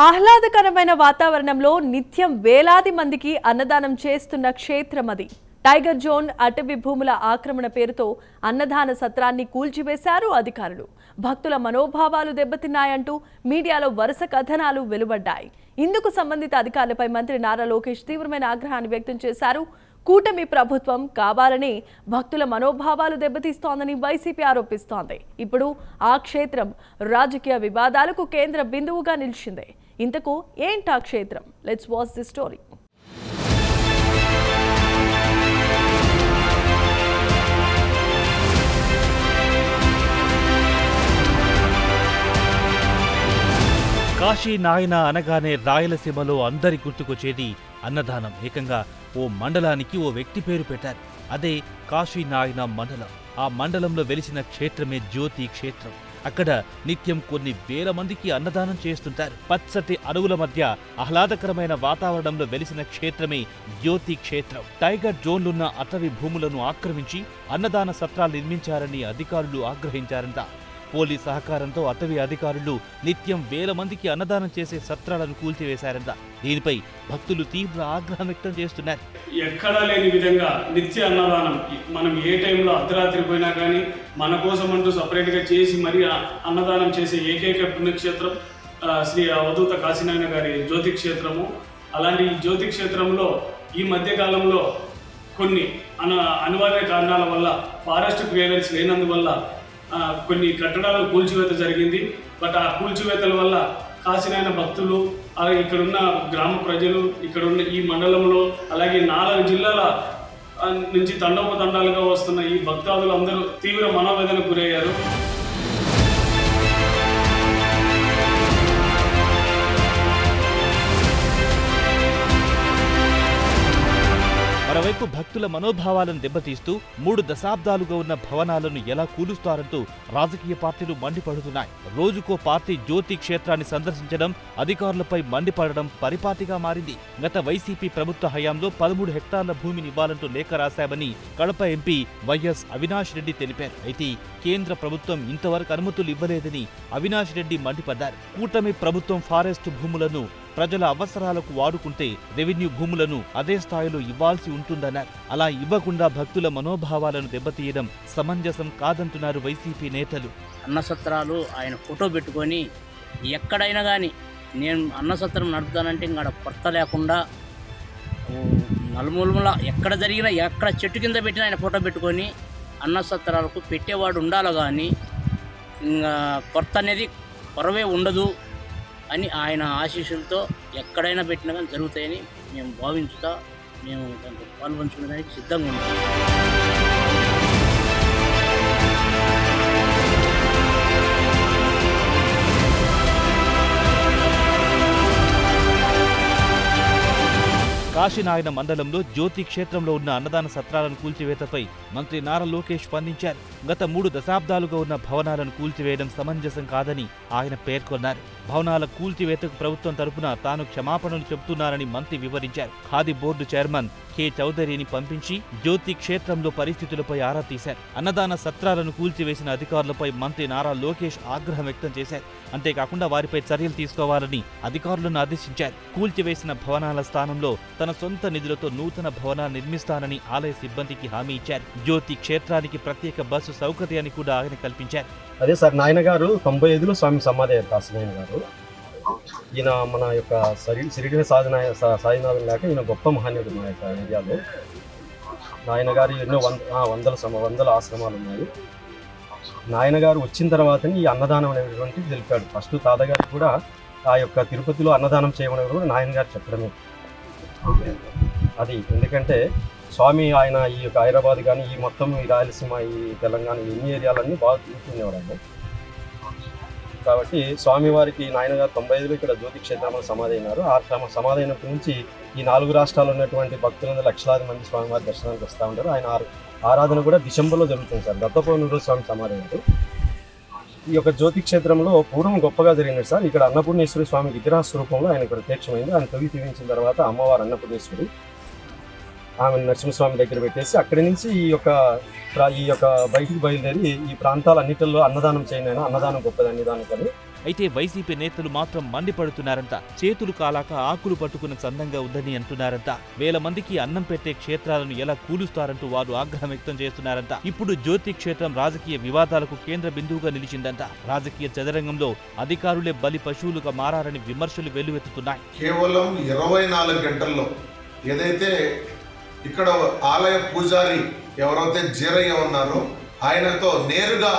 ఆహ్లాదకరమైన వాతావరణంలో నిత్యం వేలాది మందికి అన్నదానం చేస్తున్న క్షేత్రం అది. టైగర్ జోన్ అటవీ భూముల ఆక్రమణ పేరుతో అన్నదాన సత్రాన్ని కూల్చివేశారు అధికారులు. భక్తుల మనోభావాలు దెబ్బతిన్నాయంటూ మీడియాలో వరుస కథనాలు వెలువడ్డాయి. ఇందుకు సంబంధిత అధికారులపై మంత్రి నారా లోకేష్ తీవ్రమైన ఆగ్రహాన్ని వ్యక్తం చేశారు. కూటమి ప్రభుత్వం కావాలని భక్తుల మనోభావాలు దెబ్బతీస్తోందని వైసీపీ ఆరోపిస్తోంది. ఇప్పుడు ఆ క్షేత్రం రాజకీయ వివాదాలకు కేంద్ర బిందువుగా నిలిచింది. ఇంతకు ఏంటా క్షేత్రం? Let's watch the story. Kashi నాయన అనగానే రాయలసీమలో అందరి గుర్తుకొచ్చేది అన్నదానం. ఏకంగా ఓ మండలానికి ఓ వ్యక్తి పేరు పెట్టారు. అదే కాశీ నాయన మండలం. ఆ మండలంలో వెలిసిన క్షేత్రమే జ్యోతి క్షేత్రం. అక్కడ నిత్యం కొన్ని వేల మందికి అన్నదానం చేస్తుంటారు. పచ్చటి అడవుల మధ్య ఆహ్లాదకరమైన వాతావరణంలో వెలిసిన క్షేత్రమే జ్యోతి క్షేత్రం. టైగర్ జోన్లున్న అటవీ భూములను ఆక్రమించి అన్నదాన సత్రాలు నిర్మించారని అధికారులు ఆగ్రహించారంట. పోలీస్ సహకారంతో అటవీ అధికారులు నిత్యం వేల మందికి అన్నదానం చేసే సత్రాలను కూల్చివేశారంట. దీనిపై భక్తులు తీవ్ర ఆగ్రహం వ్యక్తం చేస్తున్నారు. ఎక్కడా లేని విధంగా నిత్య అన్నదానం, మనం ఏ టైంలో అర్ధరాత్రి పోయినా కానీ మన కోసం అంటూ సపరేట్గా చేసి మరీ అన్నదానం చేసే ఏకైక పుణ్యక్షేత్రం శ్రీ అవధూత కాశీనాయన గారి జ్యోతి క్షేత్రము. అలాంటి ఈ జ్యోతి క్షేత్రంలో ఈ మధ్యకాలంలో కొన్ని అనివార్య కారణాల వల్ల ఫారెస్ట్ క్లియరెన్స్ లేనందువల్ల కొన్ని కట్టడాలు కూల్చివేత జరిగింది. బట్ ఆ కూల్చివేతల వల్ల కాశీనాయన భక్తులు, అలాగే ఇక్కడున్న గ్రామ ప్రజలు, ఇక్కడున్న ఈ మండలంలో, అలాగే 4 జిల్లాల నుంచి తండోపతండాలుగా వస్తున్న ఈ భక్తాదులు అందరూ తీవ్ర మనోవేదనకు గురయ్యారు. మరోవైపు భక్తుల మనోభావాలను దెబ్బతీస్తూ 3 దశాబ్దాలుగా ఉన్న భవనాలను ఎలా కూలుస్తారంటూ రాజకీయ పార్టీలు మండిపడుతున్నాయి. రోజుకో పార్టీ జ్యోతి క్షేత్రాన్ని సందర్శించడం, అధికారులపై మండిపడడం పరిపాటిగా మారింది. గత వైసీపీ ప్రభుత్వ హయాంలో 13 హెక్టార్ల భూమిని ఇవ్వాలంటూ లేఖ రాశామని కడప ఎంపీ వైఎస్ అవినాష్ రెడ్డి తెలిపారు. అయితే కేంద్ర ప్రభుత్వం ఇంతవరకు అనుమతులు ఇవ్వలేదని అవినాష్ రెడ్డి మండిపడ్డారు. కూటమి ప్రభుత్వం ఫారెస్ట్ భూములను ప్రజల అవసరాలకు వాడుకుంటే రెవెన్యూ భూములను అదే స్థాయిలో ఇవ్వాల్సి ఉంటుందన్నారు. అలా ఇవ్వకుండా భక్తుల మనోభావాలను దెబ్బతీయడం సమంజసం కాదంటున్నారు వైసీపీ నేతలు. అన్నసత్రాలు ఆయన ఫోటో పెట్టుకొని ఎక్కడైనా కానీ నేను అన్నసత్రం నడుపుతానంటే ఇంకా కొత్త లేకుండా నలుమూలముల ఎక్కడ జరిగినా ఎక్కడ చెట్టు కింద పెట్టినా ఆయన ఫోటో పెట్టుకొని అన్నసత్రాలకు పెట్టేవాడు ఉండాలి. కానీ ఇంకా కొత్త అనేది కొరవే ఉండదు అని ఆయన ఆశీస్సులతో ఎక్కడైనా పెట్టినా కానీ జరుగుతాయని మేము భావించుతా మేము దాంట్లో పాల్పంచుకునేదానికి సిద్ధంగా ఉన్నాం. కాశీనాయన మండలంలో జ్యోతి క్షేత్రంలో ఉన్న అన్నదాన సత్రాలను కూల్చివేతపై మంత్రి నారా లోకేష్ స్పందించారు. గత 3 దశాబ్దాలుగా ఉన్న భవనాలను కూల్చివేయడం సమంజసం కాదని ఆయన పేర్కొన్నారు. భవనాల కూల్చివేతకు ప్రభుత్వం తరపున తాను క్షమాపణలు చెబుతున్నారని మంత్రి వివరించారు. ఖాదీ బోర్డు చైర్మన్ కె చౌదరిని పంపించి జ్యోతి క్షేత్రంలో పరిస్థితులపై ఆరా తీశారు. అన్నదాన సత్రాలను కూల్చివేసిన అధికారులపై మంత్రి నారా లోకేష్ ఆగ్రహం వ్యక్తం చేశారు. అంతేకాకుండా వారిపై చర్యలు తీసుకోవాలని అధికారులను ఆదేశించారు. కూల్చివేసిన భవనాల స్థానంలో తన సొంత నిధులతో నూతన భవనాలు నిర్మిస్తానని ఆలయ సిబ్బందికి హామీ ఇచ్చారు. జ్యోతి క్షేత్రానికి ప్రత్యేక బస్సు సౌకర్యాన్ని కూడా ఆయన కల్పించారు. అదే సార్, నాయన గారు 95లో స్వామి సమాధి అయ్యారు. కాశీనాయన గారు ఈయన మన యొక్క సిరిడి సాయినాథం లేక ఈయన గొప్ప మహనీయుడు మా యొక్క ఏరియాలో. నాయన గారు ఎన్నో వందల ఆశ్రమాలు ఉన్నాయి. నాయన గారు వచ్చిన తర్వాతనే ఈ అన్నదానం అనేటువంటిది తెలిపాడు. ఫస్ట్ తాతగారికి కూడా ఆ యొక్క తిరుపతిలో అన్నదానం చేయమని కూడా నాయన గారు చెప్పడమే అది. ఎందుకంటే స్వామి ఆయన ఈ యొక్క హైదరాబాద్ కానీ ఈ మొత్తం ఈ రాయలసీమ, ఈ తెలంగాణ, ఎన్ని ఏరియాలన్నీ బాగా తిరుగుతుండేవాడు. కాబట్టి స్వామివారికి నాయన గారు 95లో ఇక్కడ జ్యోతి క్షేత్రంలో సమాధి అయినారు. ఆ సమాధి అయినప్పటి నుంచి ఈ 4 రాష్ట్రాల్లో ఉన్నటువంటి భక్తులందరూ లక్షలాది మంది స్వామివారి దర్శనానికి వస్తూ ఉంటారు. ఆయన ఆరాధన కూడా డిసెంబర్లో జరుగుతుంది సార్. దత్తపౌర్ణమి స్వామి సమాధి అయినారు. ఈ యొక్క జ్యోతి క్షేత్రంలో పూర్వం గొప్పగా జరిగినది సార్. ఇక్కడ అన్నపూర్ణేశ్వరి స్వామి విగ్రహ స్వరూపంలో ఆయన ప్రత్యక్షమైంది. ఆయన తొగి తీవించిన తర్వాత అమ్మవారు అన్నపూర్ణేశ్వరి ఆమె నరసింహస్వామి దగ్గర పెట్టేసి అక్కడి నుంచి ఈ యొక్క బయటికి బయలుదేరి ఈ ప్రాంతాలన్నిటిలో అన్నదానం చేయనైనా అన్నదానం గొప్పది అన్నదానం కానీ అయితే వైసీపీ నేతలు మాత్రం మండిపడుతున్నారంట. చేతులు కాలాక ఆకులు పట్టుకున్న చందంగా ఉందని అంటున్నారంట. వేల మందికి అన్నం పెట్టే క్షేత్రాలను ఎలా కూలుస్తారంటూ వారు ఆగ్రహం వ్యక్తం చేస్తున్నారంట. ఇప్పుడు జ్యోతి క్షేత్రం రాజకీయ వివాదాలకు కేంద్ర బిందువుగా నిలిచిందంట. రాజకీయ చదరంగంలో అధికారులే బలి పశువులుగా మారారని విమర్శలు వెల్లువెత్తుతున్నాయి. కేవలం 24 గంటల్లో ఏదైతే ఇక్కడ ఆలయ పూజారి ఎవరైతే జీరయ్య ఉన్నారో ఆయనతో నేరుగా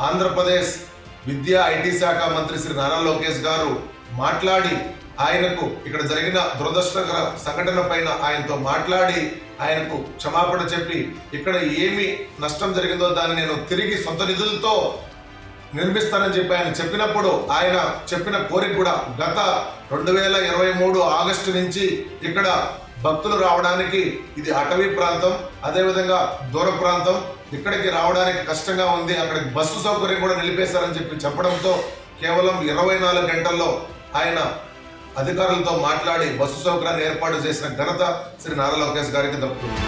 ఆంధ్రప్రదేశ్ విద్యా ఐటీ శాఖ మంత్రి శ్రీ నారా లోకేష్ గారు మాట్లాడి ఆయనకు ఇక్కడ జరిగిన దురదృష్టకర సంఘటన పైన ఆయనతో మాట్లాడి ఆయనకు క్షమాపణ చెప్పి ఇక్కడ ఏమి నష్టం జరిగిందో దాన్ని నేను తిరిగి సొంత నిధులతో నిర్మిస్తానని చెప్పి ఆయన చెప్పినప్పుడు ఆయన చెప్పిన కోరిక కూడా గత 2023 ఆగస్టు నుంచి ఇక్కడ భక్తులు రావడానికి ఇది అటవీ ప్రాంతం, అదేవిధంగా దూర ప్రాంతం, ఇక్కడికి రావడానికి కష్టంగా ఉంది, అక్కడికి బస్సు సౌకర్యం కూడా నిలిపేశారని చెప్పి చెప్పడంతో కేవలం 24 గంటల్లో ఆయన అధికారులతో మాట్లాడి బస్సు సౌకర్యాన్ని ఏర్పాటు చేసిన ఘనత శ్రీ నారా లోకేష్ గారికి దక్కుతుంది.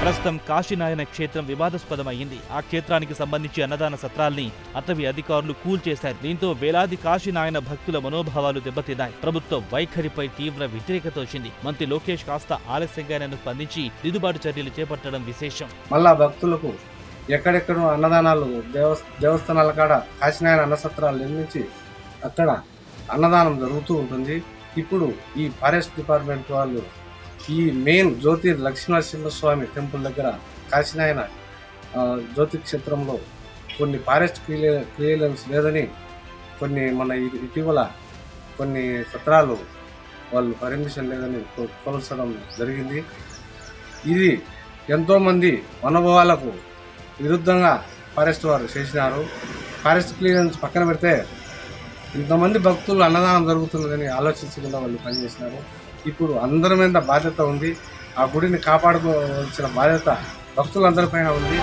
ప్రస్తుతం కాశీనాయన క్షేత్రం వివాదాస్పదమైంది. ఆ క్షేత్రానికి సంబంధించి అన్నదాన సత్రాల్ని అటవీ అధికారులు కూల్చేశారు. దీంతో వేలాది కాశీనాయన భక్తుల మనోభావాలు దెబ్బతిన్నాయి. ప్రభుత్వ వైఖరిపై తీవ్ర వ్యతిరేకత వచ్చింది. మంత్రి లోకేష్ కాస్త ఆలస్యంగానే స్పందించి దిద్దుబాటు చర్యలు చేపట్టడం విశేషం. మళ్ళా భక్తులకు ఎక్కడెక్కడో అన్నదానాలు దేవస్థానాల కాడ కాశీనాయన అన్న సత్రాలు నిర్మించి అక్కడ అన్నదానం జరుగుతూ ఉంటుంది. ఇప్పుడు ఈ ఫారెస్ట్ డిపార్ట్మెంట్ వాళ్ళు ఈ మెయిన్ జ్యోతి లక్ష్మీనరసింహస్వామి టెంపుల్ దగ్గర కాశీనాయన జ్యోతి క్షేత్రంలో కొన్ని ఫారెస్ట్ క్లియరెన్స్ లేదని కొన్ని మన ఇటీవల కొన్ని సత్రాలు వాళ్ళు పర్మిషన్ లేదని కొలసడం జరిగింది. ఇది ఎంతోమంది అనుభవాలకు విరుద్ధంగా ఫారెస్ట్ వారు చేసినారు. ఫారెస్ట్ క్లియరెన్స్ పక్కన పెడితే ఇంతమంది భక్తులు అన్నదానం జరుగుతున్నదని ఆలోచించకుండా వాళ్ళు పనిచేసినారు. ఇప్పుడు అందరి మీద బాధ్యత ఉంది. ఆ గుడిని కాపాడుకోవాల్సిన బాధ్యత భక్తులందరిపైన ఉంది.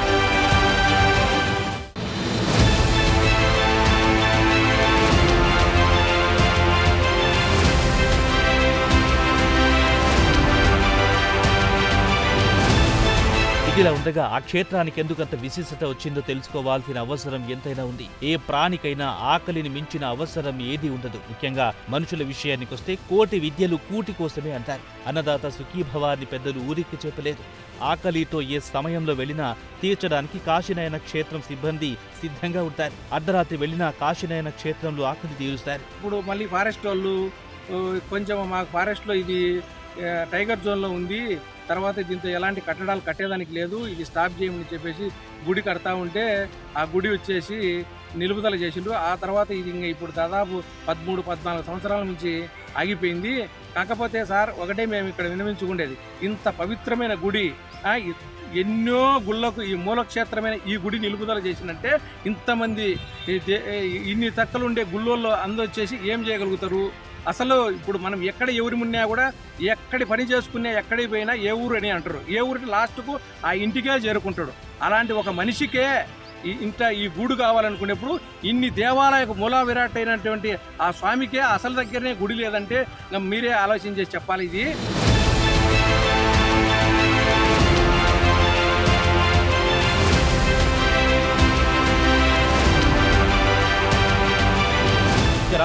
ఇదిలా ఉండగా ఆ క్షేత్రానికి ఎందుకంత విశిష్టత వచ్చిందో తెలుసుకోవాల్సిన అవసరం ఎంతైనా ఉంది. ఏ ప్రాణికైనా ఆకలిని మించిన అవసరం ఏదీ ఉండదు. ముఖ్యంగా మనుషుల విషయానికొస్తే కోటి విద్యలు కూటి కోసమే అంటారు. అన్నదాత సుఖీభవాన్ని పెద్దలు ఊరికి చెప్పలేదు. ఆకలితో ఏ సమయంలో వెళ్ళినా తీర్చడానికి కాశీనాయన క్షేత్రం సిబ్బంది సిద్ధంగా ఉంటారు. అర్ధరాత్రి వెళ్ళినా కాశీనాయన క్షేత్రంలో ఆకలి తీరుస్తారు. ఇప్పుడు మళ్ళీ ఫారెస్ట్ వాళ్ళు కొంచెం మాకు ఫారెస్ట్లో ఇది టైగర్ జోన్లో ఉంది, తర్వాత దీంతో ఎలాంటి కట్టడాలు కట్టేదానికి లేదు, ఇది స్టాప్ చేయమని చెప్పేసి గుడి కడతా ఉంటే ఆ గుడి వచ్చేసి నిలుపుదల చేసిండ్రు. ఆ తర్వాత ఇది ఇంకా ఇప్పుడు దాదాపు 13-14 సంవత్సరాల నుంచి ఆగిపోయింది. కాకపోతే సార్ ఒకటే మేము ఇక్కడ విన్నవించుకుండేది, ఇంత పవిత్రమైన గుడి ఎన్నో గుళ్ళకు ఈ మూలక్షేత్రమైన ఈ గుడి నిలుపుదల చేసినంటే ఇంతమంది ఇన్ని తక్కలుండే గుళ్ళల్లో అందొచ్చేసి ఏం చేయగలుగుతారు? అసలు ఇప్పుడు మనం ఎక్కడ ఎవరి మున్నా కూడా ఎక్కడి పని చేసుకున్నా ఎక్కడికి పోయినా ఏ ఊరు అని అంటారు. ఏ ఊరికి లాస్ట్కు ఆ ఇంటికే చేరుకుంటాడు. అలాంటి ఒక మనిషికే ఇంత ఈ గూడు కావాలనుకునేప్పుడు ఇన్ని దేవాలయకు మూలా విరాట్ అయినటువంటి ఆ స్వామికే అసలు దగ్గరనే గుడి లేదంటే మీరే ఆలోచన చేసి చెప్పాలి. ఇది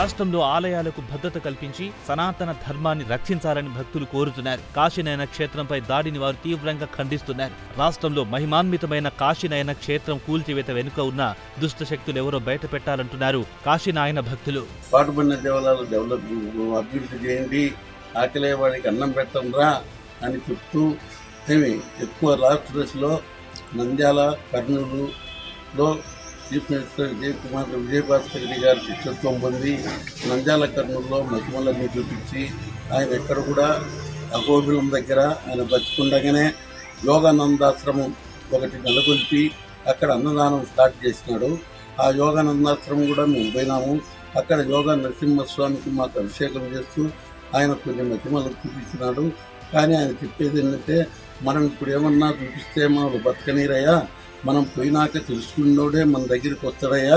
రాష్ట్రంలో ఆలయాలకు భద్రత కల్పించి సనాతన ధర్మాన్ని రక్షించాలని భక్తులు కోరుతున్నారు. కాశీనాయన క్షేత్రంపై దాడిని వారు తీవ్రంగా ఖండిస్తున్నారు. రాష్ట్రంలో మహిమాన్వితమైన కాశీనాయన క్షేత్రం కూల్చివేత వెనుక ఉన్న దుష్ట శక్తులు ఎవరో బయట పెట్టాలంటున్నారు కాశీనాయన భక్తులు. పాటుపడిన దేవాలయాలు అభివృద్ధి చేయండి, ఆకలేవాడికి అన్నం పెట్టంరా అని చెప్తూ ఎక్కువ రాష్ట్ర దశలో నంద్యాల, కర్నూలులో చీఫ్ మినిస్టర్ విజయభాస్కర్ రెడ్డి గారి శిక్షత్వం పొంది నంద్యాల, కర్నూలులో మహిమలన్నీ చూపించి ఆయన ఎక్కడ కూడా అగోబిలం దగ్గర ఆయన బతికుండగానే యోగానందాశ్రమం ఒకటి నెలకొల్పి అక్కడ అన్నదానం స్టార్ట్ చేసినాడు. ఆ యోగానందాశ్రమం కూడా మేము పోయినాము. అక్కడ యోగా నరసింహస్వామికి మాకు అభిషేకం చేస్తూ ఆయన కొన్ని మహిమలు చూపించినాడు. కానీ ఆయన చెప్పేది ఏంటంటే, మనం ఇప్పుడు ఏమన్నా చూపిస్తే మనకు బతకనీరయ్యా, మనం పోయినాక తెలుసుకున్నోడే మన దగ్గరికి వస్తాడయ్యా,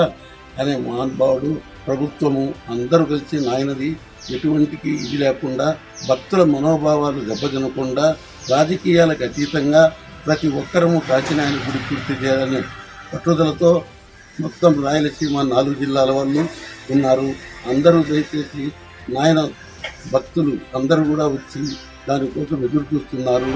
అనే మహానుభావుడు, ప్రభుత్వము అందరూ కలిసి నాయనది ఎటువంటికి ఇది లేకుండా భక్తుల మనోభావాలు దెబ్బతినకుండా రాజకీయాలకు అతీతంగా ప్రతి ఒక్కరము కాశీనాయన గుడి పూర్తి చేయాలనే పట్టుదలతో మొత్తం రాయలసీమ 4 జిల్లాల వాళ్ళు ఉన్నారు. అందరూ దయచేసి నాయన భక్తులు అందరూ కూడా వచ్చి దానికోసం ఎదురు చూస్తున్నారు.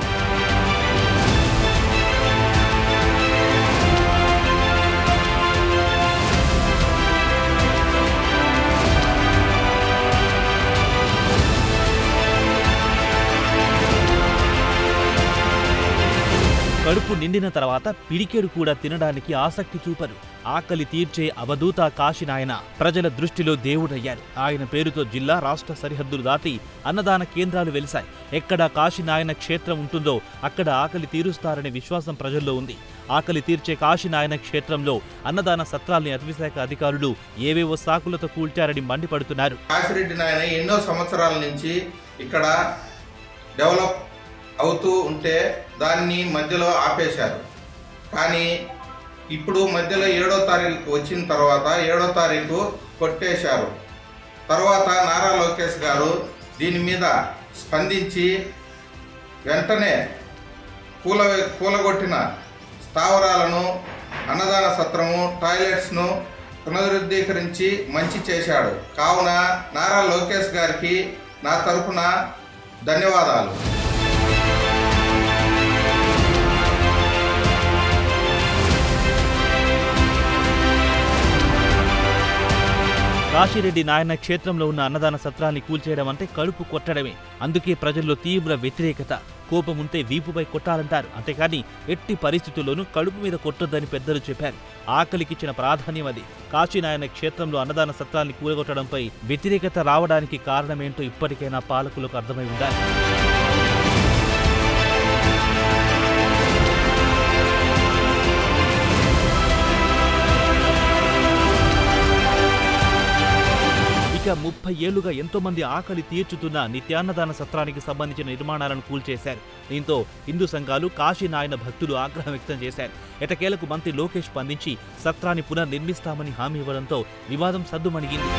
కడుపు నిండిన తర్వాత పిడికెడు కూడా తినడానికి ఆసక్తి చూపరు. ఆకలి తీర్చే అవధూత కాశీనాయన ప్రజల దృష్టిలో దేవుడయ్యారు. ఆయన పేరుతో జిల్లా, రాష్ట్ర సరిహద్దులు దాటి అన్నదాన కేంద్రాలు వెలిశాయి. ఎక్కడ కాశీనాయన క్షేత్రం ఉంటుందో అక్కడ ఆకలి తీరుస్తారనే విశ్వాసం ప్రజల్లో ఉంది. ఆకలి తీర్చే కాశీనాయన క్షేత్రంలో అన్నదాన సత్రాల్ని అటవీశాఖ అధికారులు ఏవేవో సాకులతో కూల్చారని మండిపడుతున్నారు. కాశీరెడ్డి నాయన ఎన్నో సంవత్సరాల నుంచి ఇక్కడ డెవలప్ అవుతూ ఉంటే దాన్ని మధ్యలో ఆపేశారు. కానీ ఇప్పుడు మధ్యలో 7వ తారీఖు వచ్చిన తర్వాత 7వ తారీఖు కొట్టేశారు. తర్వాత నారా లోకేష్ గారు దీని మీద స్పందించి వెంటనే కూలగొట్టిన స్థావరాలను, అన్నదాన సత్రము, టాయిలెట్స్ను పునరుద్ధీకరించి మంచి చేశాడు. కావున నారా లోకేష్ గారికి నా తరఫున ధన్యవాదాలు. కాశీరెడ్డి నాయన క్షేత్రంలో ఉన్న అన్నదాన సత్రాన్ని కూల్చేయడం అంటే కడుపు కొట్టడమే. అందుకే ప్రజల్లో తీవ్ర వ్యతిరేకత. కోపం ఉంటే వీపుపై కొట్టాలంటారు. అంతేకాని ఎట్టి పరిస్థితుల్లోనూ కడుపు మీద కొట్టొద్దని పెద్దలు చెప్పారు. ఆకలికిచ్చిన ప్రాధాన్యం అది. కాశీనాయన క్షేత్రంలో అన్నదాన సత్రాన్ని కూలగొట్టడంపై వ్యతిరేకత రావడానికి కారణమేంటో ఇప్పటికైనా పాలకులకు అర్థమై ఉండాలి. ఇక 30 ఏళ్లుగా ఎంతో మంది ఆకలి తీర్చుతున్న నిత్యాన్నదాన సత్రానికి సంబంధించిన నిర్మాణాలను కూల్చేశారు. దీంతో హిందూ సంఘాలు, కాశీనాయన భక్తులు ఆగ్రహం వ్యక్తం చేశారు. ఎటకేలకు మంత్రి లోకేష్ స్పందించి సత్రాన్ని పునర్నిర్మిస్తామని హామీ ఇవ్వడంతో వివాదం సద్దుమణిగింది.